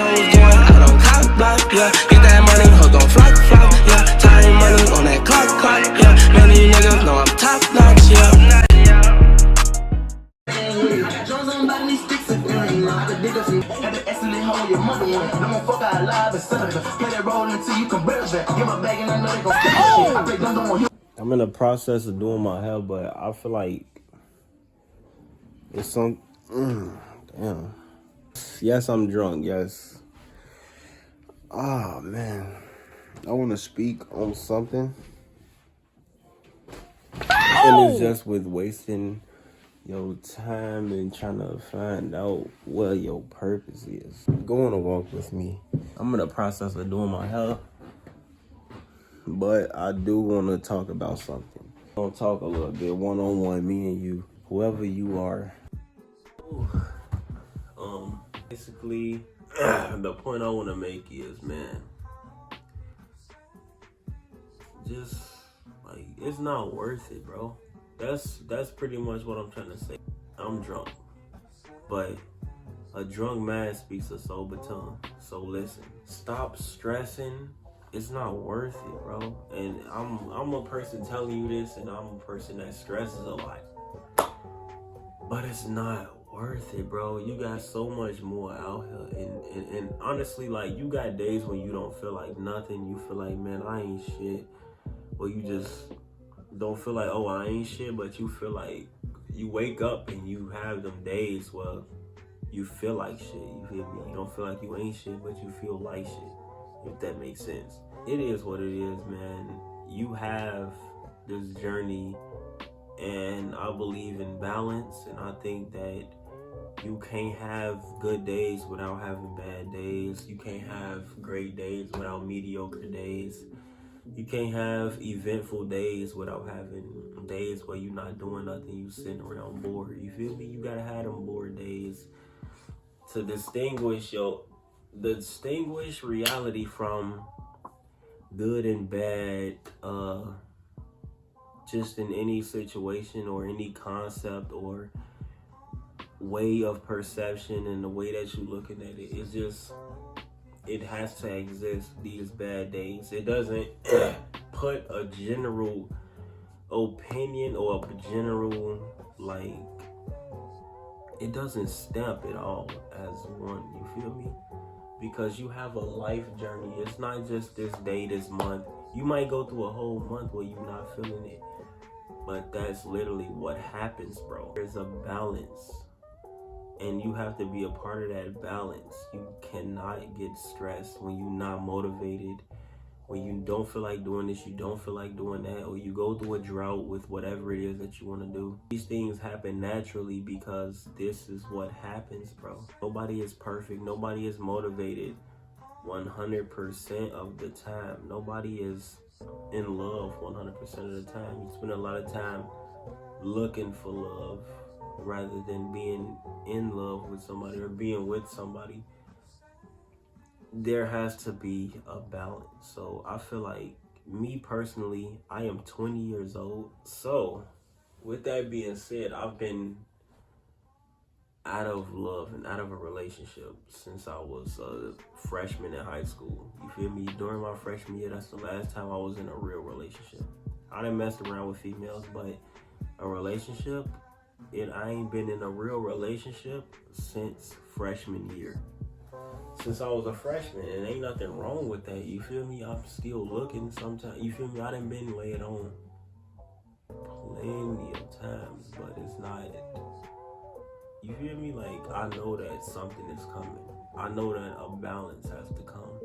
hoes going out on cock block, yeah. Get that money, hoes gon' flock, flock, yeah. Time money on that clock, clock, yeah. Many niggas know I'm top notch, yeah. I'm in the process of doing my hair, but I feel like it's some. Damn. Yes, I'm drunk. Yes. Ah, man. I want to speak on something. And it's just with wasting your time and trying to find out what your purpose is. Go on a walk with me. I'm in the process of doing my hair, but I do want to talk about something. I'll talk a little bit one-on-one, me and you, whoever you are. Basically, the point I want to make is, man, just like, it's not worth it, bro. That's pretty much what I'm trying to say. I'm drunk, but a drunk man speaks a sober tongue. So listen, stop stressing. It's not worth it, bro. And I'm a person telling you this, and I'm a person that stresses a lot. But it's not worth it, bro. You got so much more out here. And honestly, like, you got days when you don't feel like nothing. You feel like, man, I ain't shit. Or you just don't feel like, oh, I ain't shit. But you feel like you wake up and you have them days where you feel like shit. You feel me? You don't feel like you ain't shit, but you feel like shit. If that makes sense. It is what it is, man. You have this journey, and I believe in balance, and I think that you can't have good days without having bad days. You can't have great days without mediocre days. You can't have eventful days without having days where you're not doing nothing, you sitting around bored. You feel me? You gotta have them bored days to distinguish reality from good and bad, just in any situation or any concept or way of perception, and the way that you're looking at it. It's just, it has to exist, these bad days. It doesn't put a general opinion or a general, like, it doesn't stamp it all as one, you feel me? Because you have a life journey. It's not just this day, this month. You might go through a whole month where you're not feeling it, but that's literally what happens, bro. There's a balance, and you have to be a part of that balance. You cannot get stressed when you're not motivated, when you don't feel like doing this, you don't feel like doing that, or you go through a drought with whatever it is that you want to do. These things happen naturally because this is what happens, bro. Nobody is perfect. Nobody is motivated 100% of the time. Nobody is in love 100% of the time. You spend a lot of time looking for love rather than being in love with somebody or being with somebody. There has to be a balance. So I feel like, me personally, I am 20 years old. So with that being said, I've been out of love and out of a relationship since I was a freshman in high school. You feel me? During my freshman year, that's the last time I was in a real relationship. I done messed around with females, but a relationship, I ain't been in a real relationship since freshman year. Since I was a freshman, and ain't nothing wrong with that, you feel me? I'm still looking sometimes, you feel me? I done been laid on plenty of times, but it's not, you feel me? Like, I know that something is coming. I know that a balance has to come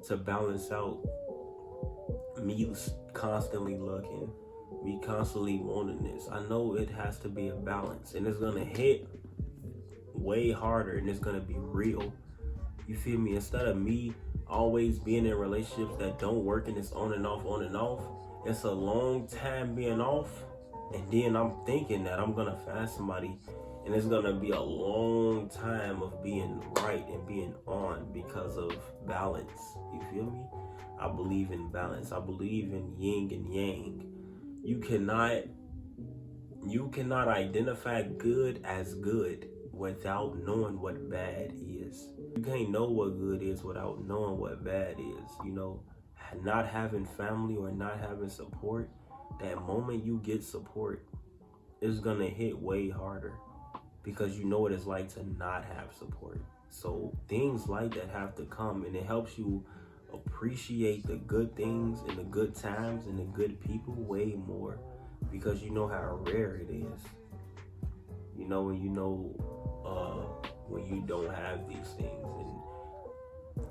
to balance out me constantly looking, me constantly wanting this. I know it has to be a balance, and it's gonna hit way harder, and it's gonna be real. You feel me? Instead of me always being in relationships that don't work and it's on and off, it's a long time being off, and then I'm thinking that I'm gonna find somebody and it's gonna be a long time of being right and being on because of balance. You feel me? I believe in balance. I believe in yin and yang. You cannot identify good as good without knowing what bad is. You can't know what good is without knowing what bad is. You know, not having family or not having support, that moment you get support, it's gonna hit way harder because you know what it's like to not have support. So things like that have to come, and it helps you appreciate the good things and the good times and the good people way more because you know how rare it is. You know, when you know when you don't have these things, and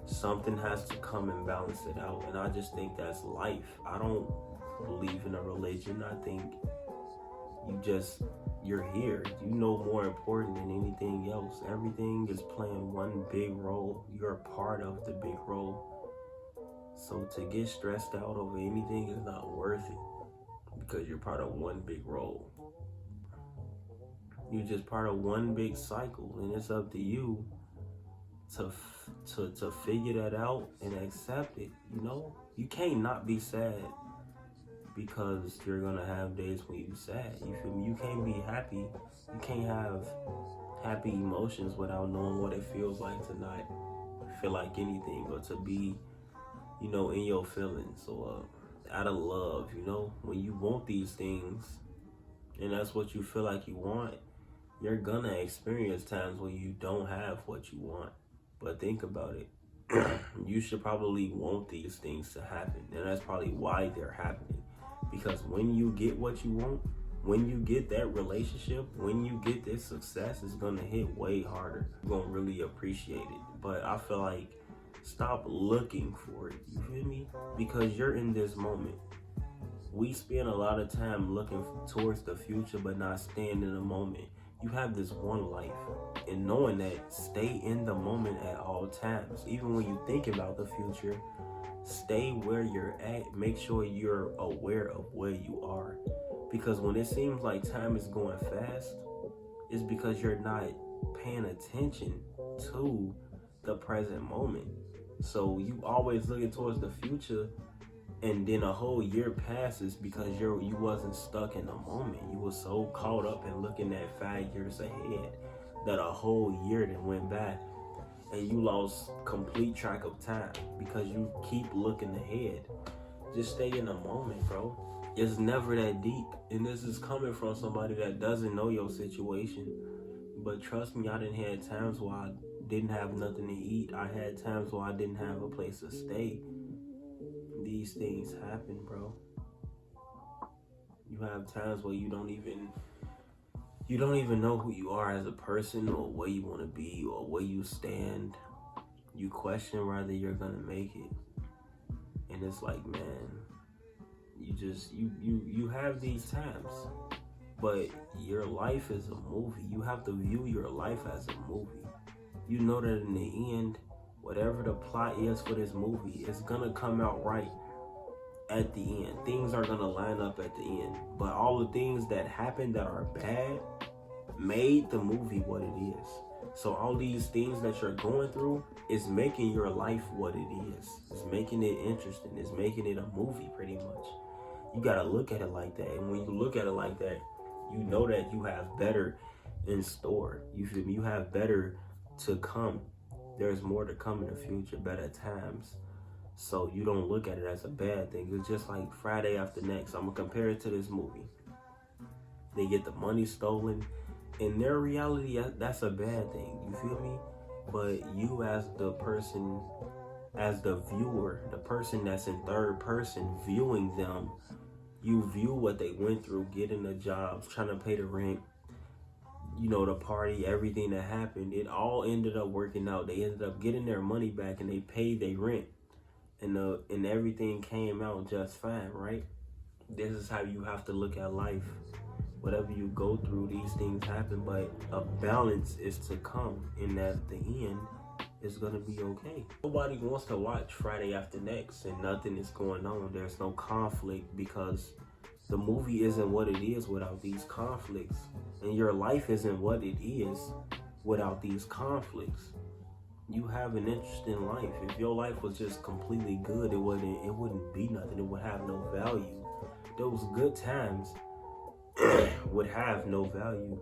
something has to come and balance it out. And I just think that's life. I don't believe in a religion. I think you're here. You know more important than anything else. Everything is playing one big role. You're a part of the big role. So to get stressed out over anything is not worth it because you're part of one big role. You're just part of one big cycle, and it's up to you to figure that out and accept it. You know, you can't not be sad because you're gonna have days when you're sad. You feel me? You can't be happy. You can't have happy emotions without knowing what it feels like to not feel like anything or to be, you know, in your feelings or out of love. You know, when you want these things and that's what you feel like you want, you're gonna experience times when you don't have what you want. But think about it. You should probably want these things to happen, and that's probably why they're happening. Because when you get what you want, when you get that relationship, when you get this success, it's gonna hit way harder. You're gonna really appreciate it. But I feel like stop looking for it, you feel me? Because you're in this moment. We spend a lot of time looking towards the future, but not staying in the moment. You have this one life, and knowing that, stay in the moment at all times. Even when you think about the future, stay where you're at. Make sure you're aware of where you are. Because when it seems like time is going fast, it's because you're not paying attention to the present moment. So you always looking towards the future, and then a whole year passes because you wasn't stuck in the moment. You were so caught up in looking at 5 years ahead that a whole year then went by, and you lost complete track of time because you keep looking ahead. Just stay in the moment, bro. It's never that deep. And this is coming from somebody that doesn't know your situation. But trust me, I done had times where I didn't have nothing to eat. I had times where I didn't have a place to stay. These things happen, bro. You have times where you don't even know who you are as a person or where you want to be or where you stand. You question whether you're gonna make it. And it's like, man, you have these times, but your life is a movie. You have to view your life as a movie. You know that in the end, whatever the plot is for this movie, it's gonna come out right at the end. Things are gonna line up at the end. But all the things that happen that are bad made the movie what it is. So all these things that you're going through is making your life what it is. It's making it interesting. It's making it a movie pretty much. You gotta look at it like that. And when you look at it like that, you know that you have better in store. You feel me? You have better to come. There's more to come in the future, better times. So you don't look at it as a bad thing. It's just like Friday After Next. I'm gonna compare it to this movie. They get the money stolen. In their reality, that's a bad thing. You feel me? But you as the person, as the viewer, the person that's in third person viewing them, you view what they went through, getting the jobs, trying to pay the rent, you know, the party, everything that happened. It all ended up working out. They ended up getting their money back and they paid their rent. And everything came out just fine, right? This is how you have to look at life. Whatever you go through, these things happen, but a balance is to come, and at the end, it's gonna be okay. Nobody wants to watch Friday After Next and nothing is going on. There's no conflict because the movie isn't what it is without these conflicts, and your life isn't what it is without these conflicts. You have an interesting life. If your life was just completely good, it wouldn't be nothing. It would have no value. Those good times would have no value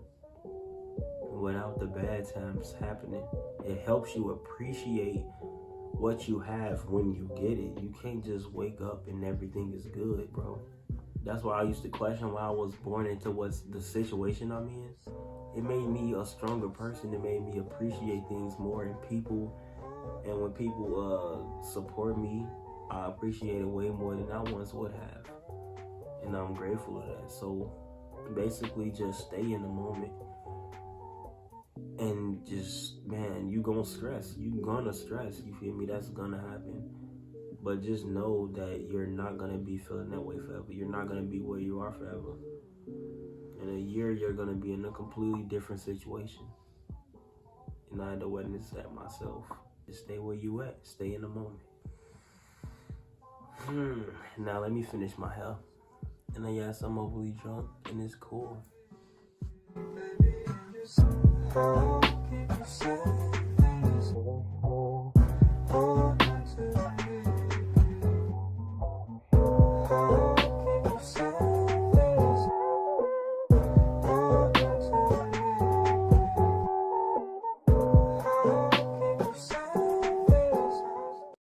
without the bad times happening. It helps you appreciate what you have when you get it. You can't just wake up and everything is good, bro. That's why I used to question why I was born into what's the situation I'm in. It made me a stronger person. It made me appreciate things more and people. And when people support me, I appreciate it way more than I once would have. And I'm grateful for that. So basically just stay in the moment. And just, man, you gonna stress. You gonna stress. You feel me? That's gonna happen. But just know that you're not gonna be feeling that way forever. You're not gonna be where you are forever. In a year, you're gonna be in a completely different situation. And I had to witness that myself. Just stay where you at. Stay in the moment. Now let me finish my hair. And then yes, I'm overly drunk and it's cool.